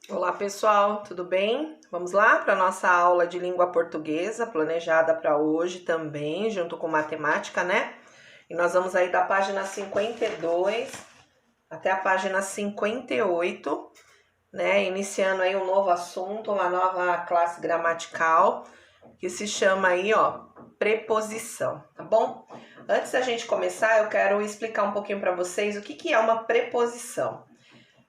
Olá pessoal, tudo bem? Vamos lá para a nossa aula de língua portuguesa, planejada para hoje também, junto com matemática, né? E nós vamos aí da página 52 até a página 58, né? Iniciando aí um novo assunto, uma nova classe gramatical, que se chama aí, ó, preposição, tá bom? Antes da gente começar, eu quero explicar um pouquinho para vocês o que é uma preposição.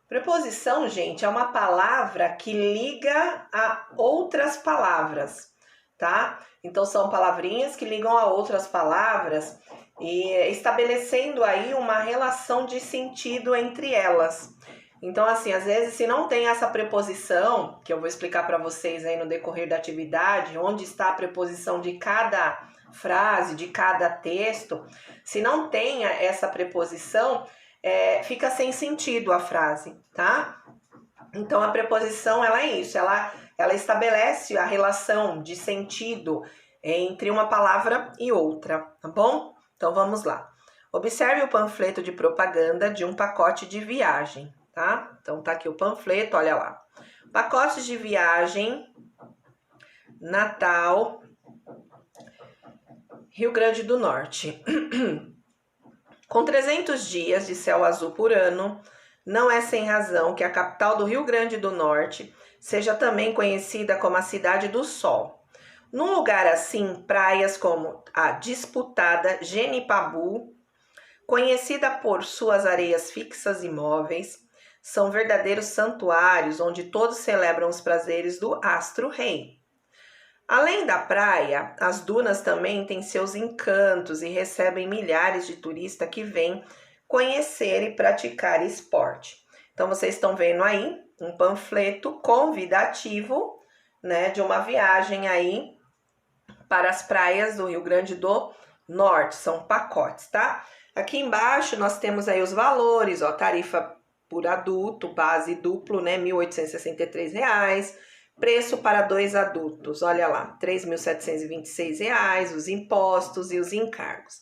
Preposição, gente, é uma palavra que liga a outras palavras, tá? Então são palavrinhas que ligam a outras palavras e estabelecendo aí uma relação de sentido entre elas. Então, assim, às vezes, se não tem essa preposição, que eu vou explicar para vocês aí no decorrer da atividade, onde está a preposição de cada frase, de cada texto, se não tem essa preposição, fica sem sentido a frase, tá? Então, a preposição, ela é isso, ela estabelece a relação de sentido entre uma palavra e outra, tá bom? Então, vamos lá. Observe o panfleto de propaganda de um pacote de viagem, tá? Então, tá aqui o panfleto, olha lá. Pacotes de viagem, Natal, Rio Grande do Norte. Com 300 dias de céu azul por ano, não é sem razão que a capital do Rio Grande do Norte seja também conhecida como a Cidade do Sol. Num lugar assim, praias como a disputada Genipabu, conhecida por suas areias fixas e móveis, são verdadeiros santuários onde todos celebram os prazeres do astro-rei. Além da praia, as dunas também têm seus encantos e recebem milhares de turistas que vêm conhecer e praticar esporte. Então, vocês estão vendo aí um panfleto convidativo, né, de uma viagem aí para as praias do Rio Grande do Norte. São pacotes, tá? Aqui embaixo nós temos aí os valores, ó, tarifa por adulto, base duplo, né, R$ 1.863. Preço para 2 adultos, olha lá, R$ 3.726, os impostos e os encargos.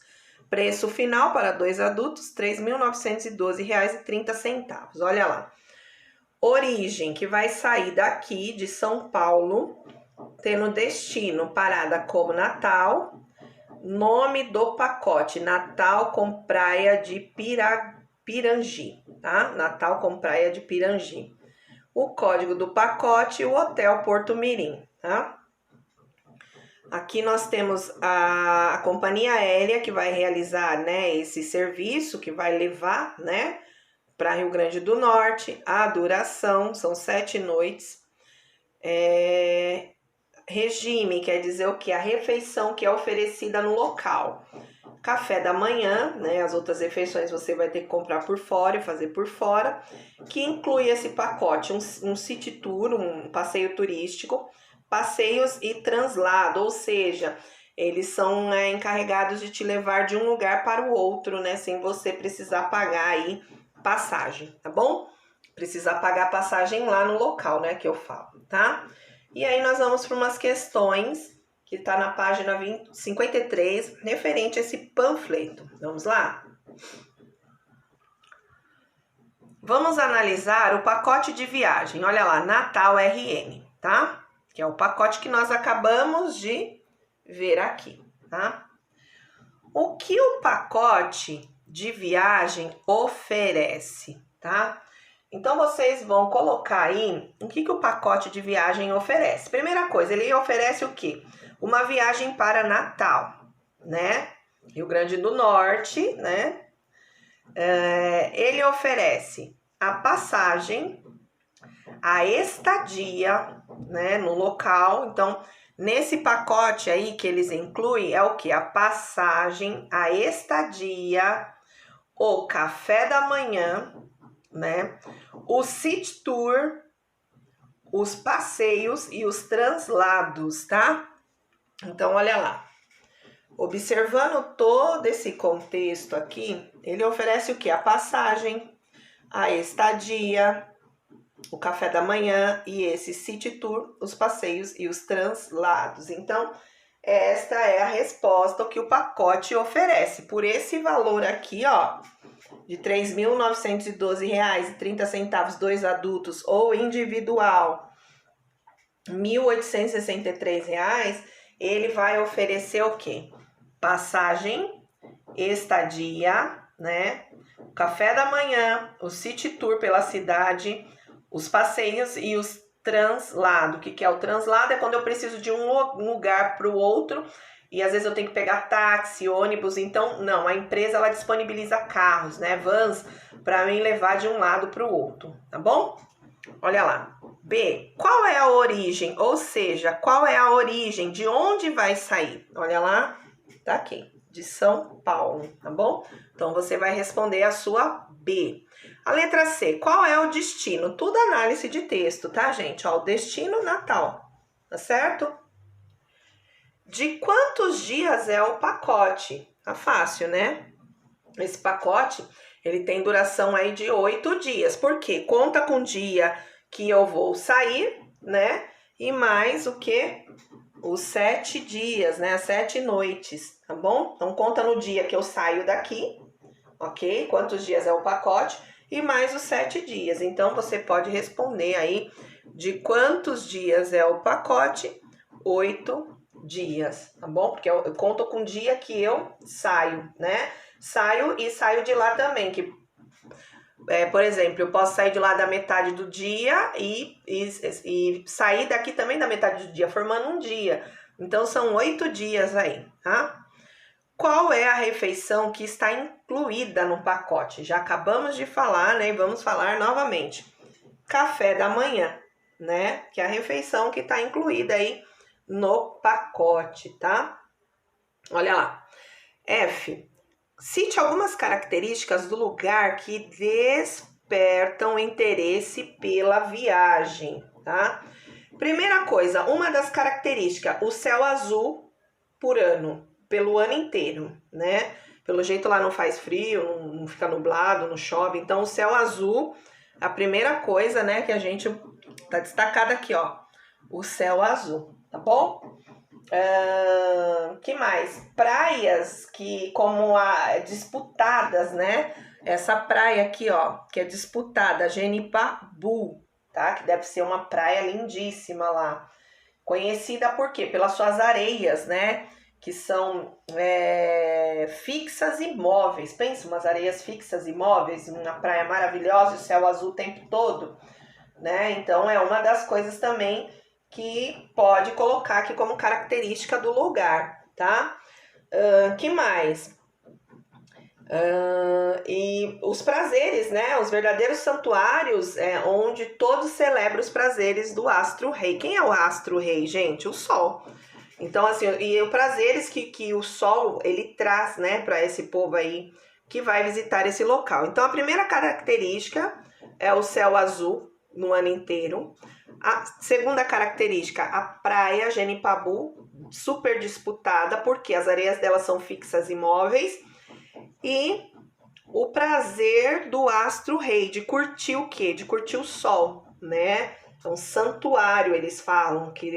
Preço final para 2 adultos, R$ 3.912,30, olha lá. Origem, que vai sair daqui de São Paulo, tendo destino parada como Natal. Nome do pacote, Natal com praia de Pirangi, tá? Natal com praia de Pirangi. O código do pacote e o Hotel Porto Mirim, tá? Aqui nós temos a companhia aérea que vai realizar, né, esse serviço, que vai levar, né, para Rio Grande do Norte. A duração são 7 noites. Regime quer dizer o que? A refeição que é oferecida no local. Café da manhã, né? As outras refeições você vai ter que comprar por fora e fazer por fora, que inclui esse pacote, um city tour, um passeio turístico, passeios e translado, ou seja, eles são encarregados de te levar de um lugar para o outro, né? Sem você precisar pagar aí passagem, tá bom? Precisar pagar passagem lá no local, né? Que eu falo, tá? E aí nós vamos para umas questões que está na página 53, referente a esse panfleto. Vamos lá? Vamos analisar o pacote de viagem. Olha lá, Natal RN, tá? Que é o pacote que nós acabamos de ver aqui, tá? O que o pacote de viagem oferece, tá? Então, vocês vão colocar aí o que o pacote de viagem oferece. Primeira coisa, ele oferece o quê? Uma viagem para Natal, né? Rio Grande do Norte, né? Ele oferece a passagem, a estadia, né, no local. Então, nesse pacote aí que eles incluem é o que? A passagem, a estadia, o café da manhã, né? O city tour, os passeios e os translados, tá? Então, olha lá. Observando todo esse contexto aqui, ele oferece o que? A passagem, a estadia, o café da manhã e esse city tour, os passeios e os translados. Então, esta é a resposta que o pacote oferece. Por esse valor aqui, ó, de R$ 3.912,30, 2 adultos, ou individual, R$ 1.863, ele vai oferecer o quê? Passagem, estadia, né? Café da manhã, o city tour pela cidade, os passeios e os translado. O que é o translado? É quando eu preciso de um lugar para o outro e às vezes eu tenho que pegar táxi, ônibus. Então, não, a empresa ela disponibiliza carros, né? Vans, para mim levar de um lado para o outro, tá bom? Olha lá. B, qual é a origem? Ou seja, qual é a origem? De onde vai sair? Olha lá, tá aqui. De São Paulo, tá bom? Então, você vai responder a sua B. A letra C, qual é o destino? Tudo análise de texto, tá, gente? Ó, o destino, Natal, tá certo? De quantos dias é o pacote? Tá fácil, né? Esse pacote, ele tem duração aí de 8 dias. Por quê? Conta com o dia que eu vou sair, né? E mais o que? Os 7 dias, né? As 7 noites, tá bom? Então, conta no dia que eu saio daqui, ok? Quantos dias é o pacote? E mais os 7 dias. Então, você pode responder aí de quantos dias é o pacote? 8 dias, tá bom? Porque eu conto com o dia que eu saio, né? Saio e saio de lá também, que por exemplo, eu posso sair de lá da metade do dia e sair daqui também da metade do dia, formando um dia. Então, são 8 dias aí, tá? Qual é a refeição que está incluída no pacote? Já acabamos de falar, né? E vamos falar novamente. Café da manhã, né? Que é a refeição que está incluída aí no pacote, tá? Olha lá. F. Cite algumas características do lugar que despertam interesse pela viagem, tá? Primeira coisa, uma das características, o céu azul por ano, pelo ano inteiro, né? Pelo jeito lá não faz frio, não fica nublado, não chove, então o céu azul, a primeira coisa, né, que a gente tá destacado aqui, ó, o céu azul, tá bom? Que mais? Praias que como disputadas, né? Essa praia aqui, ó, que é disputada, Genipabu, tá? Que deve ser uma praia lindíssima lá. Conhecida por quê? Pelas suas areias, né? Que são fixas e móveis. Pensa, umas areias fixas e móveis, uma praia maravilhosa, o céu azul o tempo todo, né? Então, é uma das coisas também que pode colocar aqui como característica do lugar, tá? Que mais? E os prazeres, né? Os verdadeiros santuários onde todos celebram os prazeres do astro-rei. Quem é o astro-rei, gente? O sol. Então, assim, e os prazeres que o sol, ele traz, né, para esse povo aí que vai visitar esse local. Então, a primeira característica é o céu azul no ano inteiro. A segunda característica, a praia Genipabu, super disputada, porque as areias dela são fixas e móveis. E o prazer do astro-rei, de curtir o quê? De curtir o sol, né? É um santuário, eles falam, que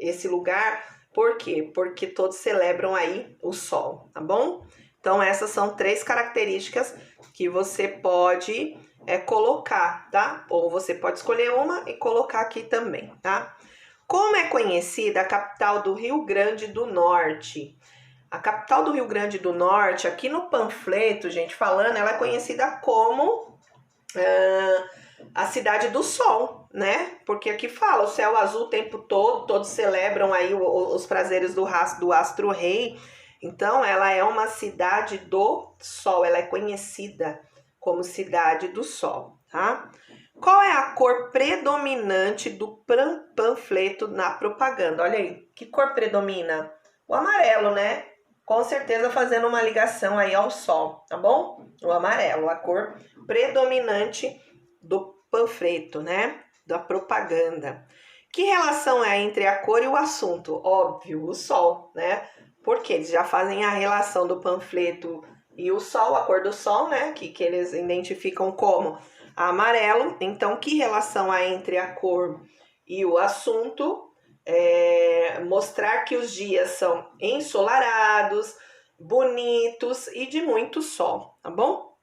esse lugar. Por quê? Porque todos celebram aí o sol, tá bom? Então, essas são 3 características que você pode colocar, tá? Ou você pode escolher uma e colocar aqui também, tá? Como é conhecida a capital do Rio Grande do Norte? A capital do Rio Grande do Norte, aqui no panfleto, gente, falando, ela é conhecida como a cidade do sol, né? Porque aqui fala o céu azul o tempo todo, todos celebram aí os prazeres do astro-rei. Então, ela é uma cidade do sol, ela é conhecida como cidade do sol, tá? Qual é a cor predominante do panfleto na propaganda? Olha aí, que cor predomina? O amarelo, né? Com certeza fazendo uma ligação aí ao sol, tá bom? O amarelo, a cor predominante do panfleto, né? Da propaganda. Que relação é entre a cor e o assunto? Óbvio, o sol, né? Porque eles já fazem a relação do panfleto e o sol, a cor do sol, né? Que eles identificam como amarelo. Então, que relação há entre a cor e o assunto? Mostrar que os dias são ensolarados, bonitos e de muito sol, tá bom?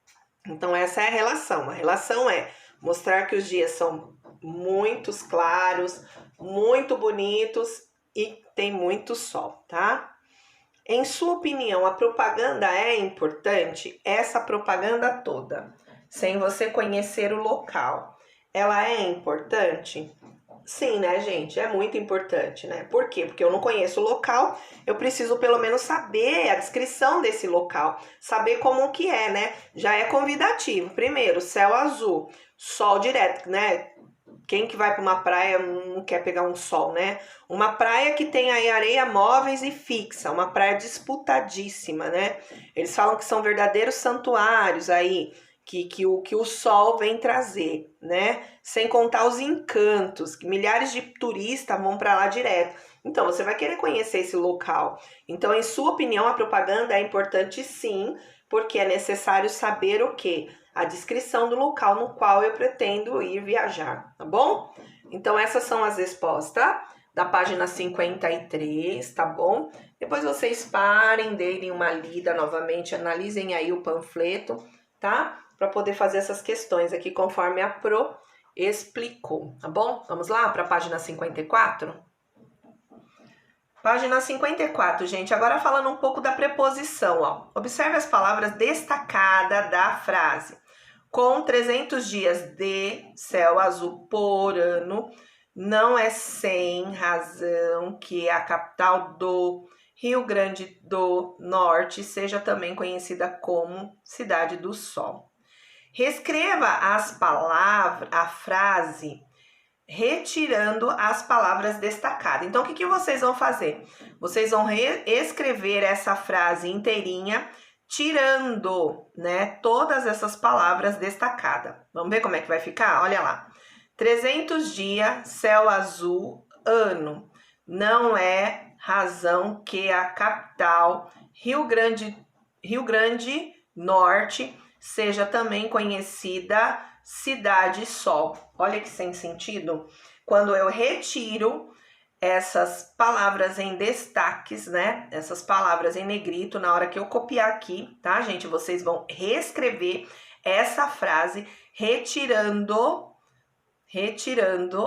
Então essa é a relação. A relação é mostrar que os dias são muito claros, muito bonitos e tem muito sol, tá? Em sua opinião, a propaganda é importante? Essa propaganda toda, sem você conhecer o local, ela é importante? Sim, né, gente? É muito importante, né? Por quê? Porque eu não conheço o local, eu preciso pelo menos saber a descrição desse local, saber como que é, né? Já é convidativo. Primeiro, céu azul, sol direto, né? Quem que vai para uma praia não quer pegar um sol, né? Uma praia que tem aí areia móveis e fixa, uma praia disputadíssima, né? Eles falam que são verdadeiros santuários aí, que o sol vem trazer, né? Sem contar os encantos, que milhares de turistas vão para lá direto. Então, você vai querer conhecer esse local. Então, em sua opinião, a propaganda é importante sim, porque é necessário saber o quê? A descrição do local no qual eu pretendo ir viajar, tá bom? Então, essas são as respostas da página 53, tá bom? Depois vocês parem, deem uma lida novamente, analisem aí o panfleto, tá? Para poder fazer essas questões aqui conforme a Pro explicou, tá bom? Vamos lá para a página 54? Página 54, gente. Agora falando um pouco da preposição, ó. Observe as palavras destacadas da frase. Com 300 dias de céu azul por ano, não é sem razão que a capital do Rio Grande do Norte seja também conhecida como Cidade do Sol. Reescreva as palavras, a frase, retirando as palavras destacadas. Então, o que vocês vão fazer? Vocês vão reescrever essa frase inteirinha, tirando, né, todas essas palavras destacadas. Vamos ver como é que vai ficar? Olha lá. 300 dias, céu azul, ano. Não é razão que a capital, Rio Grande Norte, seja também conhecida Cidade Sol. Olha que sem sentido. Quando eu retiro essas palavras em destaques, né? Essas palavras em negrito, na hora que eu copiar aqui, tá, gente? Vocês vão reescrever essa frase retirando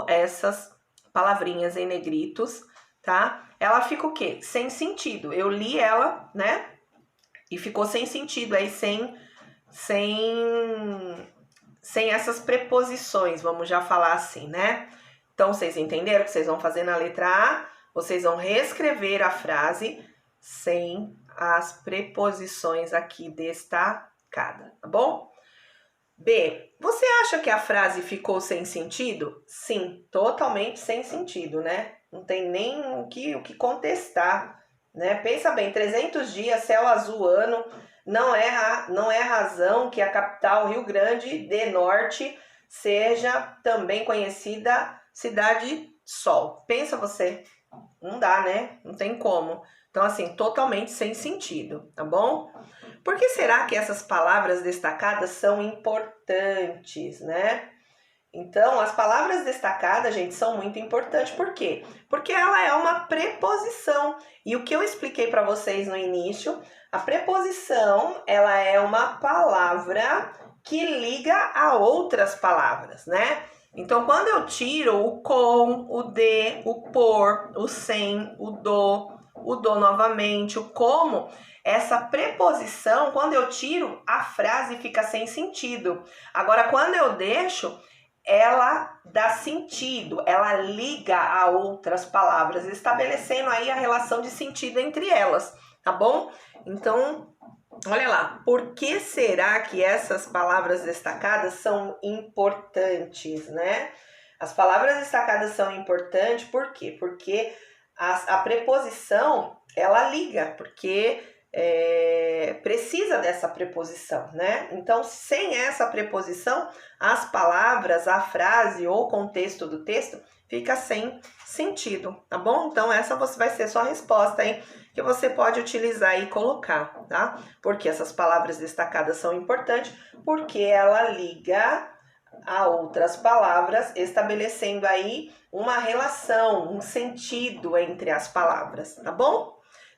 essas palavrinhas em negritos, tá? Ela fica o quê? Sem sentido. Eu li ela, né? E ficou sem sentido aí, sem essas preposições, vamos já falar assim, né? Então, vocês entenderam o que vocês vão fazer na letra A? Vocês vão reescrever a frase sem as preposições aqui destacadas, tá bom? B, você acha que a frase ficou sem sentido? Sim, totalmente sem sentido, né? Não tem nem o que contestar, né? Pensa bem, 300 dias, céu azul, ano, não é razão que a capital Rio Grande do Norte seja também conhecida Cidade Sol. Pensa você, não dá, né? Não tem como. Então, assim, totalmente sem sentido, tá bom? Por que será que essas palavras destacadas são importantes, né? Então, as palavras destacadas, gente, são muito importantes. Por quê? Porque ela é uma preposição. E o que eu expliquei para vocês no início, a preposição, ela é uma palavra que liga a outras palavras, né? Então, quando eu tiro o com, o de, o por, o sem, o do novamente, o como, essa preposição, quando eu tiro, a frase fica sem sentido. Agora, quando eu deixo, ela dá sentido, ela liga a outras palavras, estabelecendo aí a relação de sentido entre elas, tá bom? Então, olha lá, por que será que essas palavras destacadas são importantes, né? As palavras destacadas são importantes, por quê? Porque a preposição, ela liga, porque precisa dessa preposição, né? Então, sem essa preposição, as palavras, a frase ou o contexto do texto fica sem sentido, tá bom? Então, essa vai ser sua resposta aí, que você pode utilizar e colocar, tá? Porque essas palavras destacadas são importantes, porque ela liga a outras palavras, estabelecendo aí uma relação, um sentido entre as palavras, tá bom?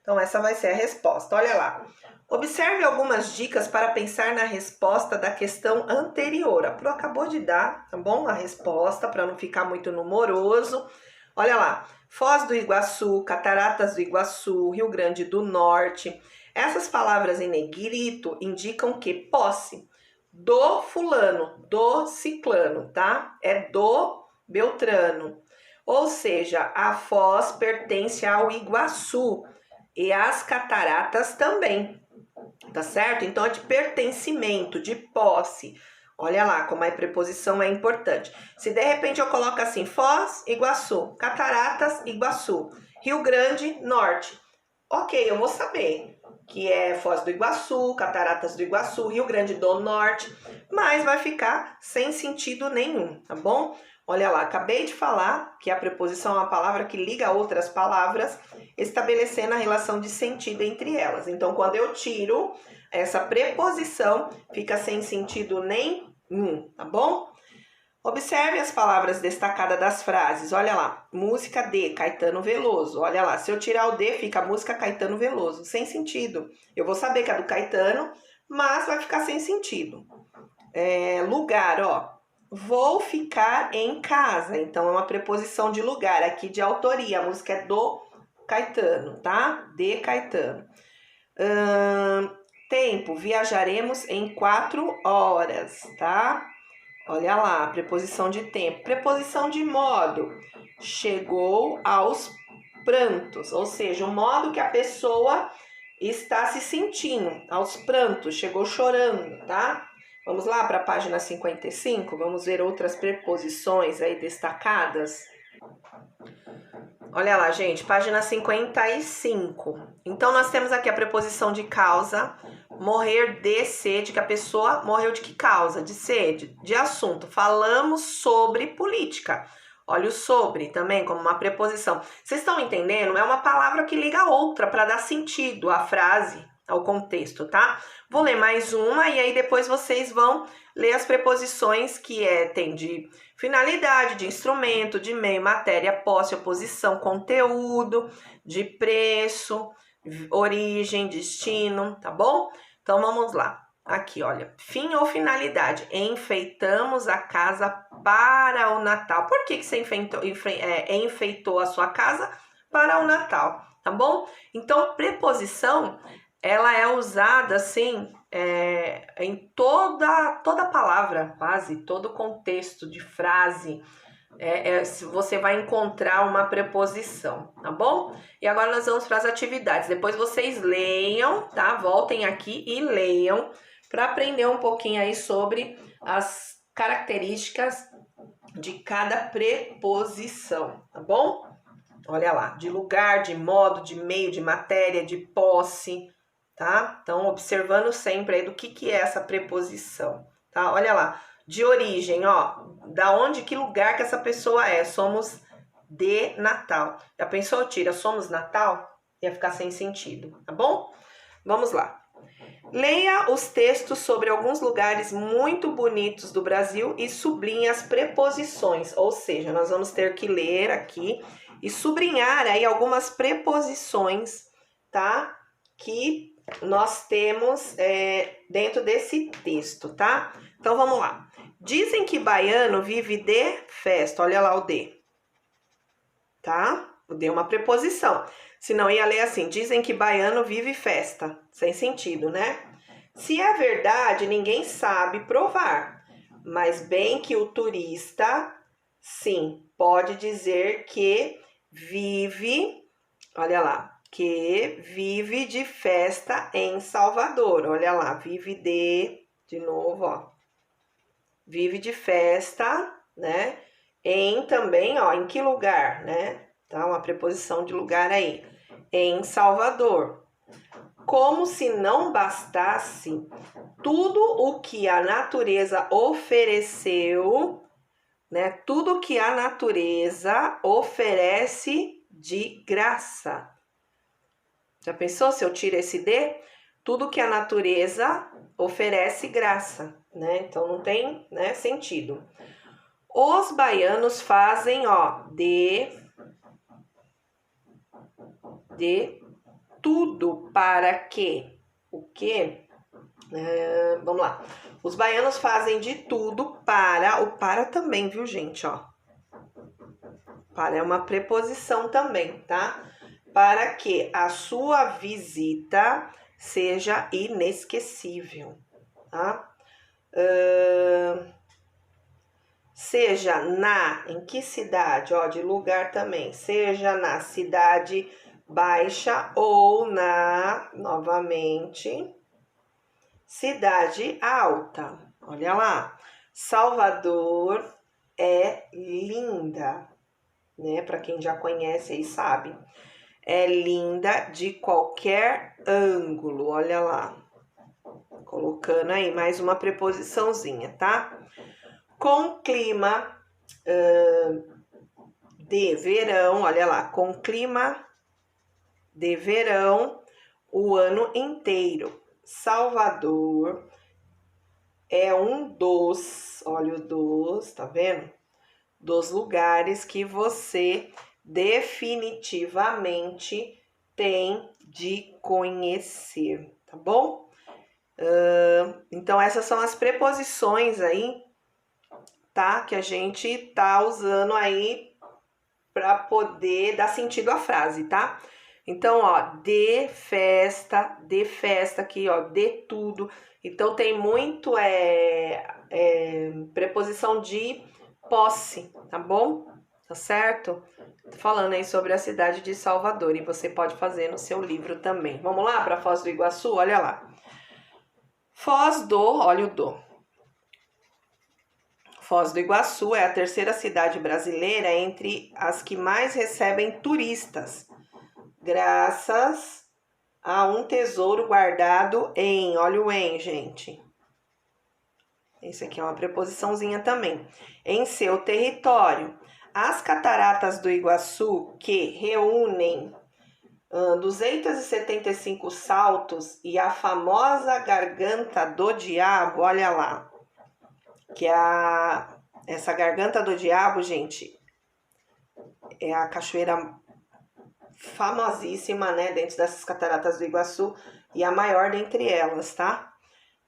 Então, essa vai ser a resposta. Olha lá. Observe algumas dicas para pensar na resposta da questão anterior. A Pro acabou de dar, tá bom? A resposta, para não ficar muito numoroso. Olha lá. Foz do Iguaçu, Cataratas do Iguaçu, Rio Grande do Norte. Essas palavras em negrito indicam que posse do fulano, do ciclano, tá? É do Beltrano. Ou seja, a Foz pertence ao Iguaçu e as cataratas também, tá certo? Então é de pertencimento, de posse. Olha lá como a preposição é importante. Se de repente eu coloco assim, Foz, Iguaçu, Cataratas, Iguaçu, Rio Grande, Norte. Ok, eu vou saber que é Foz do Iguaçu, Cataratas do Iguaçu, Rio Grande do Norte, mas vai ficar sem sentido nenhum, tá bom? Olha lá, acabei de falar que a preposição é uma palavra que liga a outras palavras, estabelecendo a relação de sentido entre elas. Então, quando eu tiro essa preposição, fica sem sentido nenhum, tá bom? Observe as palavras destacadas das frases. Olha lá, música de Caetano Veloso. Olha lá, se eu tirar o de, fica música Caetano Veloso. Sem sentido. Eu vou saber que é do Caetano, mas vai ficar sem sentido. Lugar, ó. Vou ficar em casa. Então, é uma preposição de lugar, aqui de autoria. A música é do Caetano, tá? De Caetano. Tempo, viajaremos em 4 horas, tá? Olha lá, preposição de tempo. Preposição de modo. Chegou aos prantos, ou seja, o modo que a pessoa está se sentindo, aos prantos, chegou chorando, tá? Vamos lá para a página 55, vamos ver outras preposições aí destacadas. Olha lá, gente, página 55. Então, nós temos aqui a preposição de causa, morrer de sede, que a pessoa morreu de que causa? De sede, de assunto. Falamos sobre política. Olha o sobre também como uma preposição. Vocês estão entendendo? É uma palavra que liga a outra para dar sentido à frase, ao contexto, tá? Vou ler mais uma e aí depois vocês vão ler as preposições que tem de finalidade, de instrumento, de meio, matéria, posse, oposição, conteúdo, de preço, origem, destino, tá bom? Então vamos lá. Aqui, olha, fim ou finalidade. Enfeitamos a casa para o Natal. Por que você enfeitou a sua casa para o Natal, tá bom? Então, preposição, ela é usada assim em toda palavra, quase todo contexto de frase. Você vai encontrar uma preposição, tá bom? E agora nós vamos para as atividades. Depois vocês leiam, tá? Voltem aqui e leiam para aprender um pouquinho aí sobre as características de cada preposição, tá bom? Olha lá, de lugar, de modo, de meio, de matéria, de posse, tá? Então, observando sempre aí do que é essa preposição, tá? Olha lá, de origem, ó, da onde, que lugar que essa pessoa é? Somos de Natal. Já pensou, tira, somos Natal? Ia ficar sem sentido, tá bom? Vamos lá. Leia os textos sobre alguns lugares muito bonitos do Brasil e sublinhe as preposições, ou seja, nós vamos ter que ler aqui e sublinhar aí algumas preposições, tá? Que nós temos dentro desse texto, tá? Então, vamos lá. Dizem que baiano vive de festa. Olha lá o de, tá? O de é uma preposição. Senão ia ler assim, dizem que baiano vive festa. Sem sentido, né? Se é verdade, ninguém sabe provar. Mas bem que o turista, sim, pode dizer que vive, olha lá, que vive de festa em Salvador. Olha lá, vive de novo, ó. Vive de festa, né? Em também, ó, em que lugar, né? Tá, uma preposição de lugar aí. Em Salvador. Como se não bastasse tudo o que a natureza ofereceu, né? Tudo que a natureza oferece de graça. Já pensou se eu tiro esse de? Tudo que a natureza oferece graça, né? Então não tem, né, sentido. Os baianos fazem, ó, de tudo para que... O quê? Vamos lá. Os baianos fazem de tudo para... O para também, viu, gente? Ó. Para é uma preposição também, tá? Para que a sua visita seja inesquecível, tá? Seja em que cidade? Ó, de lugar também. Seja na cidade baixa ou novamente, cidade alta. Olha lá. Salvador é linda, né? Para quem já conhece aí sabe. É linda de qualquer ângulo. Olha lá. Colocando aí mais uma preposiçãozinha, tá? Com clima de verão, olha lá, com clima de verão o ano inteiro. Salvador é um dos, olha o dos, tá vendo? Dos lugares que você definitivamente tem de conhecer, tá bom? Então, essas são as preposições aí, tá? Que a gente tá usando aí para poder dar sentido à frase, tá? Então, ó, de festa aqui, ó, de tudo. Então, tem muito preposição de posse, tá bom? Tá certo? Tô falando aí sobre a cidade de Salvador e você pode fazer no seu livro também. Vamos lá para Foz do Iguaçu? Olha lá. Olha o do. Foz do Iguaçu é a terceira cidade brasileira entre as que mais recebem turistas, graças a um tesouro guardado em, olha o em, gente. Esse aqui é uma preposiçãozinha também. Em seu território. As cataratas do Iguaçu, que reúnem 275 saltos e a famosa Garganta do Diabo, olha lá. Que essa Garganta do Diabo, gente, é a cachoeira famosíssima, né, dentro dessas cataratas do Iguaçu e a maior dentre elas, tá?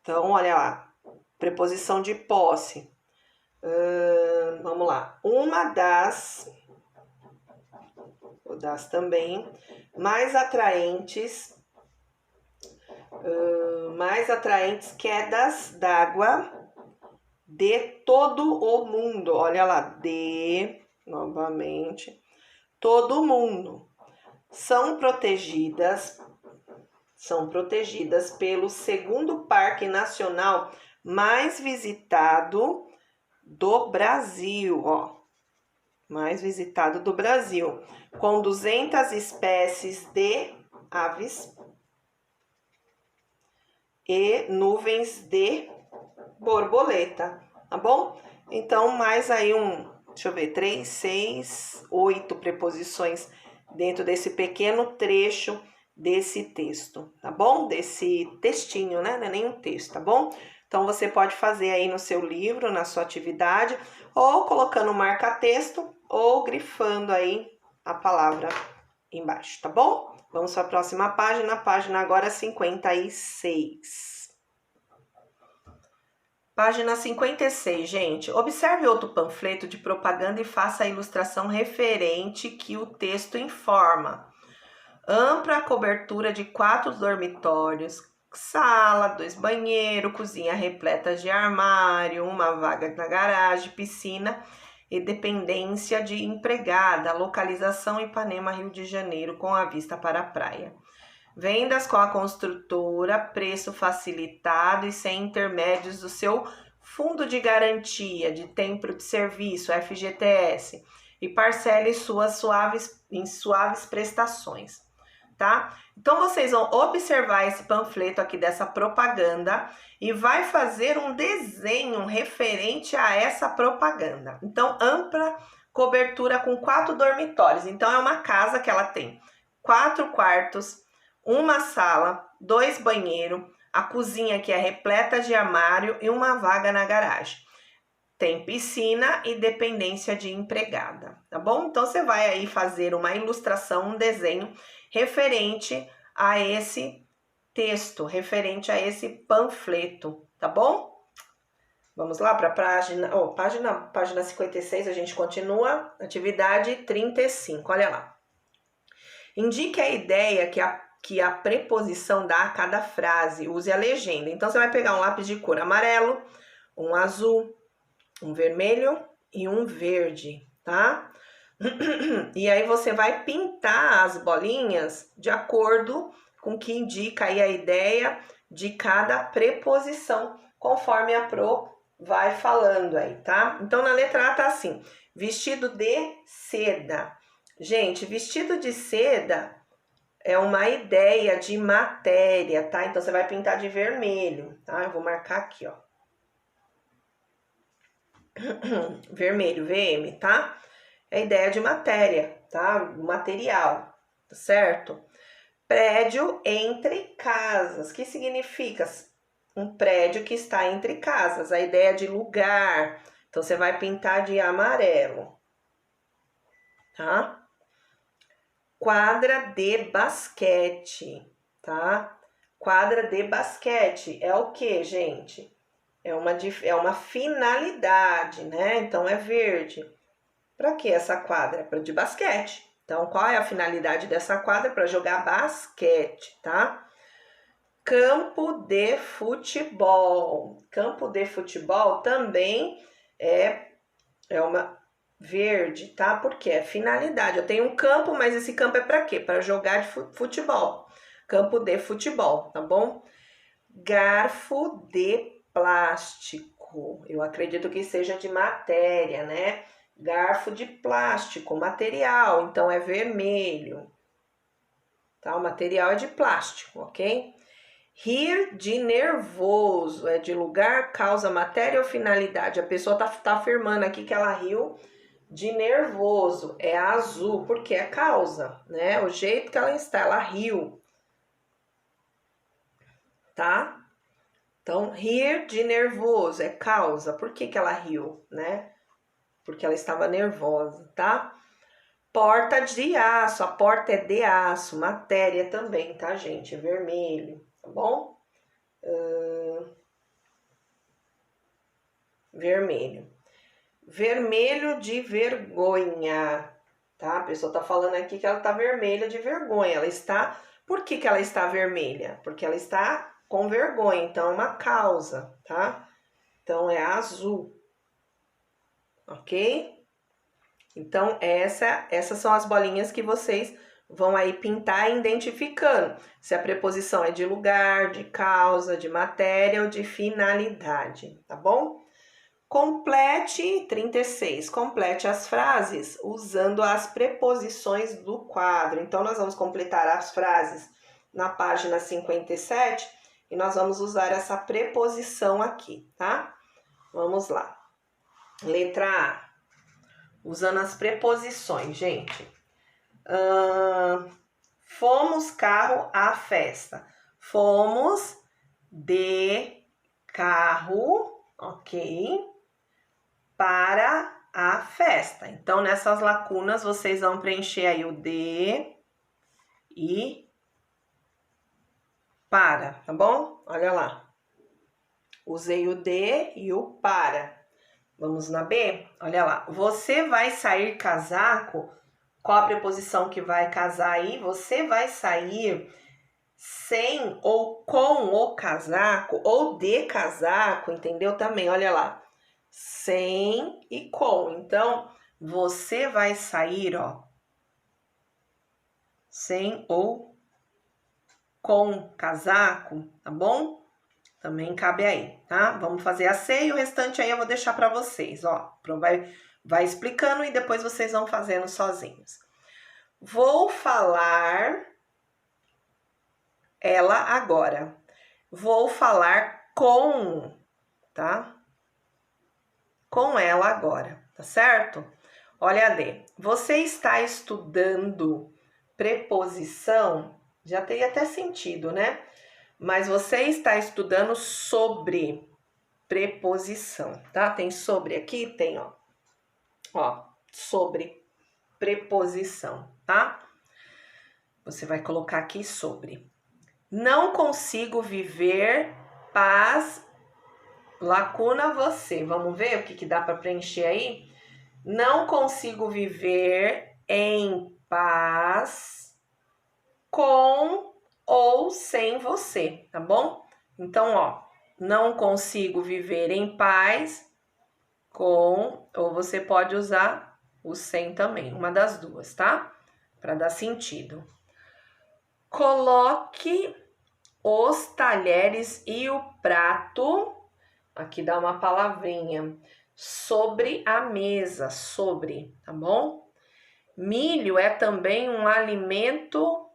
Então, olha lá, preposição de posse. Vamos lá. Uma das também mais atraentes quedas d'água de todo o mundo. Olha lá, novamente, todo mundo. São protegidas pelo segundo parque nacional mais visitado do Brasil, ó. Mais visitado do Brasil, com 200 espécies de aves e nuvens de borboleta, tá bom? Então, mais aí deixa eu ver, 3, 6, 8 preposições dentro desse pequeno trecho desse texto, tá bom? Desse textinho, né? Não é nem um texto, tá bom? Então, você pode fazer aí no seu livro, na sua atividade, ou colocando marca-texto, ou grifando aí a palavra embaixo, tá bom? Vamos para a próxima página agora 56. Página 56, gente. Observe outro panfleto de propaganda e faça a ilustração referente que o texto informa. Ampla cobertura de 4 dormitórios, sala, 2 banheiros, cozinha repleta de armário, uma vaga na garagem, piscina e dependência de empregada, localização Ipanema, Rio de Janeiro, com a vista para a praia. Vendas com a construtora, preço facilitado e sem intermédios do seu fundo de garantia de tempo de serviço, FGTS, e parcele em suaves prestações, tá? Então, vocês vão observar esse panfleto aqui dessa propaganda e vai fazer um desenho referente a essa propaganda. Então, ampla cobertura com 4 dormitórios. Então, é uma casa que ela tem 4 quartos, uma sala, 2 banheiros, a cozinha que é repleta de armário e uma vaga na garagem. Tem piscina e dependência de empregada, tá bom? Então, você vai aí fazer uma ilustração, um desenho referente a esse texto, referente a esse panfleto, tá bom? Vamos lá para a página 56, a gente continua, atividade 35, olha lá. Indique a ideia que a preposição dá a cada frase, use a legenda. Então, você vai pegar um lápis de cor amarelo, um azul, um vermelho e um verde, tá? E aí você vai pintar as bolinhas de acordo com o que indica aí a ideia de cada preposição, conforme a Pro vai falando aí, tá? Então, na letra A tá assim, vestido de seda. Gente, vestido de seda é uma ideia de matéria, tá? Então, você vai pintar de vermelho, tá? Eu vou marcar aqui, ó. Vermelho, VM, tá? É ideia de matéria, tá? Material, tá certo? Prédio entre casas. O que significa? Um prédio que está entre casas. A ideia de lugar. Então, você vai pintar de amarelo, tá? Quadra de basquete, tá? Quadra de basquete é o que, gente? É uma finalidade, né? Então, é verde. Para que essa quadra? Para de basquete. Então, qual é a finalidade dessa quadra? Para jogar basquete, tá? Campo de futebol. Campo de futebol também é uma verde, tá? Porque é finalidade. Eu tenho um campo, mas esse campo é para quê? Para jogar de futebol. Campo de futebol, tá bom? Garfo de plástico. Eu acredito que seja de matéria, né? Garfo de plástico, material, então é vermelho. Tá? O material é de plástico, ok? Rir de nervoso, é de lugar, causa, matéria ou finalidade. A pessoa tá afirmando aqui que ela riu de nervoso, é azul, porque é causa, né? O jeito que ela está, ela riu, tá? Então, rir de nervoso é causa. Por que ela riu, né? Porque ela estava nervosa, tá? Porta de aço, a porta é de aço, matéria também, tá, gente? Vermelho, tá bom? Vermelho. Vermelho de vergonha, tá? A pessoa tá falando aqui que ela tá vermelha de vergonha. Ela está... Por que ela está vermelha? Porque ela está com vergonha, então é uma causa, tá? Então é azul, ok? Então essas são as bolinhas que vocês vão aí pintar identificando se a preposição é de lugar, de causa, de matéria ou de finalidade, tá bom? Complete 36. Complete as frases usando as preposições do quadro. Então, nós vamos completar as frases na página 57 e nós vamos usar essa preposição aqui, tá? Vamos lá. Letra A. Usando as preposições, gente. Fomos carro à festa. Fomos de carro, ok? Para a festa. Então, nessas lacunas, vocês vão preencher aí o de e para, tá bom? Olha lá. Usei o de e o para. Vamos na B? Olha lá. Você vai sair casaco? Qual a preposição que vai casar aí? Você vai sair sem ou com o casaco ou de casaco, entendeu? Também, olha lá. Sem e com. Então, você vai sair, ó, sem ou com casaco, tá bom? Também cabe aí, tá? Vamos fazer a C e o restante aí eu vou deixar para vocês, ó. Vai explicando e depois vocês vão fazendo sozinhos. Vou falar ela agora. Vou falar com, tá? Com ela agora, tá certo? Olha a D. Você está estudando preposição? Já tem até sentido, né? Mas você está estudando sobre preposição, tá? Tem sobre aqui? Tem, ó. Ó, sobre preposição, tá? Você vai colocar aqui sobre. Não consigo viver paz, lacuna você. Vamos ver o que dá para preencher aí? Não consigo viver em paz com ou sem você, tá bom? Então, ó, não consigo viver em paz com, ou você pode usar o sem também, uma das duas, tá? Para dar sentido. Coloque os talheres e o prato, aqui dá uma palavrinha, sobre a mesa, sobre, tá bom? Milho é também um alimento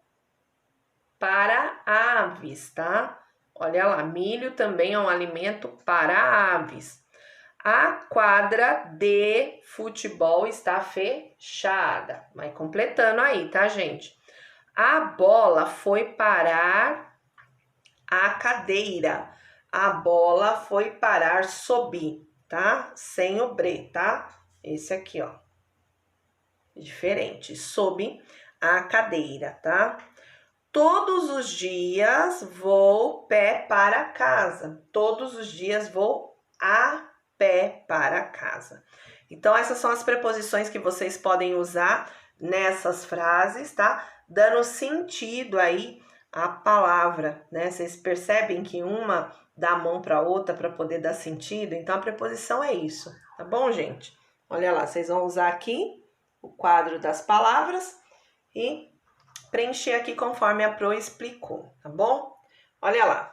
para aves, tá? Olha lá, milho também é um alimento para aves. A quadra de futebol está fechada. Vai completando aí, tá, gente? A bola foi parar a cadeira. A bola foi parar sob, tá? Sem o bre, tá? Esse aqui, ó. Diferente. Sob a cadeira, tá? Todos os dias vou pé para casa. Todos os dias vou a pé para casa. Então, essas são as preposições que vocês podem usar nessas frases, tá? Dando sentido aí à palavra, né? Vocês percebem que uma dá a mão para a outra para poder dar sentido? Então, a preposição é isso, tá bom, gente? Olha lá, vocês vão usar aqui o quadro das palavras e preencher aqui conforme a Pro explicou, tá bom? Olha lá.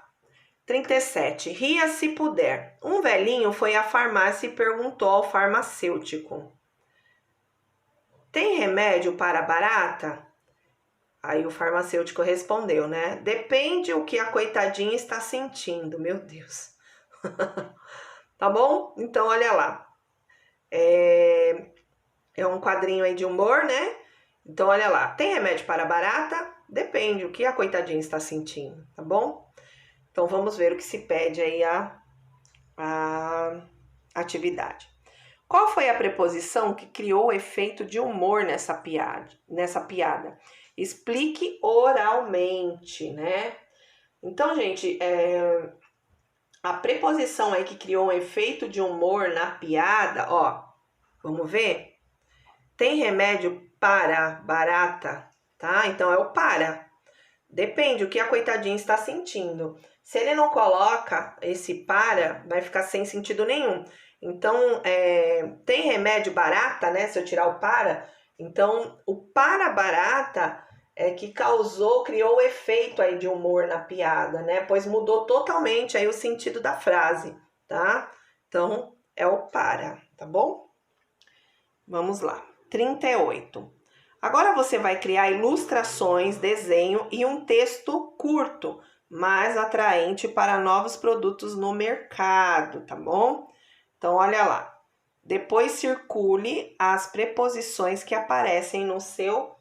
37. Ria se puder. Um velhinho foi à farmácia e perguntou ao farmacêutico: tem remédio para barata? Aí o farmacêutico respondeu, né? Depende o que a coitadinha está sentindo. Meu Deus. Tá bom? Então, olha lá. É um quadrinho aí de humor, né? Então, olha lá. Tem remédio para barata? Depende o que a coitadinha está sentindo, tá bom? Então, vamos ver o que se pede aí a atividade. Qual foi a preposição que criou o efeito de humor nessa piada? Explique oralmente, né? Então, gente, a preposição aí que criou um efeito de humor na piada, ó, vamos ver? Tem remédio para barata, tá? Então, é o para. Depende o que a coitadinha está sentindo. Se ele não coloca esse para, vai ficar sem sentido nenhum. Então, tem remédio barata, né? Se eu tirar o para. Então, o para barata é que criou o efeito aí de humor na piada, né? Pois mudou totalmente aí o sentido da frase, tá? Então, é o para, tá bom? Vamos lá. 38. Agora você vai criar ilustrações, desenho e um texto curto, mais atraente para novos produtos no mercado, tá bom? Então, olha lá. Depois circule as preposições que aparecem no seu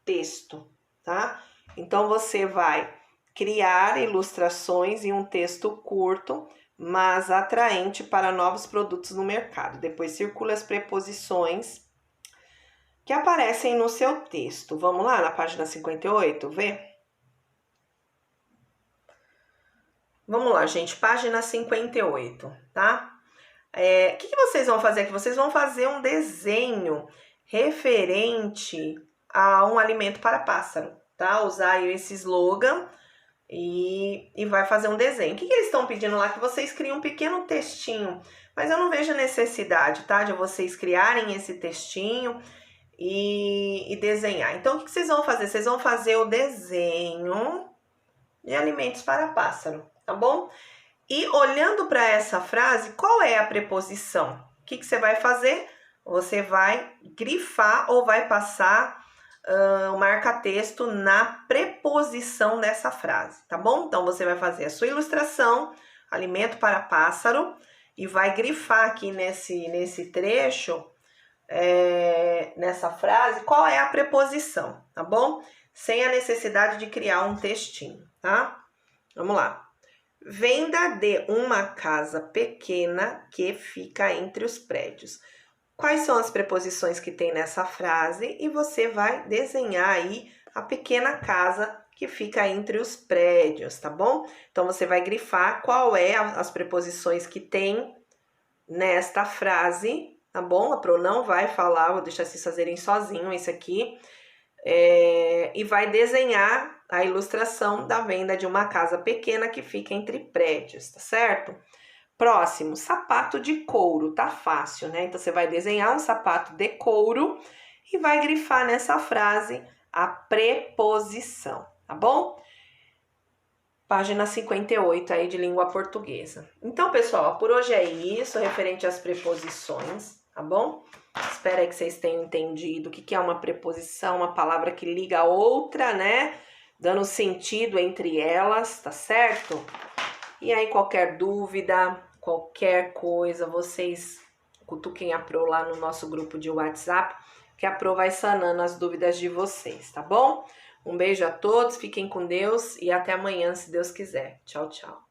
texto, tá? Então, você vai criar ilustrações e um texto curto, mas atraente para novos produtos no mercado. Depois circule as preposições que aparecem no seu texto. Vamos lá na página 58, ver? Vamos lá, gente, página 58, tá? O que vocês vão fazer aqui? Vocês vão fazer um desenho referente a um alimento para pássaro, tá? Usar esse slogan e vai fazer um desenho. O que eles estão pedindo lá? Que vocês criem um pequeno textinho, mas eu não vejo necessidade, tá? De vocês criarem esse textinho e desenhar. Então, o que vocês vão fazer? Vocês vão fazer o desenho de alimentos para pássaro, tá bom? E olhando para essa frase, qual é a preposição? O que você vai fazer? Você vai grifar ou vai passar o marca-texto na preposição dessa frase, tá bom? Então, você vai fazer a sua ilustração, alimento para pássaro, e vai grifar aqui nesse trecho, nessa frase, qual é a preposição, tá bom? Sem a necessidade de criar um textinho, tá? Vamos lá. Venda de uma casa pequena que fica entre os prédios. Quais são as preposições que tem nessa frase? E você vai desenhar aí a pequena casa que fica entre os prédios, tá bom? Então, você vai grifar qual é as preposições que tem nesta frase, tá bom? A Pro não vai falar, vou deixar vocês fazerem sozinho isso aqui. E vai desenhar a ilustração da venda de uma casa pequena que fica entre prédios, tá certo? Próximo, sapato de couro, tá fácil, né? Então, você vai desenhar um sapato de couro e vai grifar nessa frase a preposição, tá bom? Página 58 aí de língua portuguesa. Então, pessoal, por hoje é isso, referente às preposições, tá bom? Espero aí que vocês tenham entendido o que é uma preposição, uma palavra que liga a outra, né? Dando sentido entre elas, tá certo? E aí, qualquer dúvida, qualquer coisa, vocês cutuquem a Pro lá no nosso grupo de WhatsApp, que a Pro vai sanando as dúvidas de vocês, tá bom? Um beijo a todos, fiquem com Deus e até amanhã, se Deus quiser. Tchau, tchau.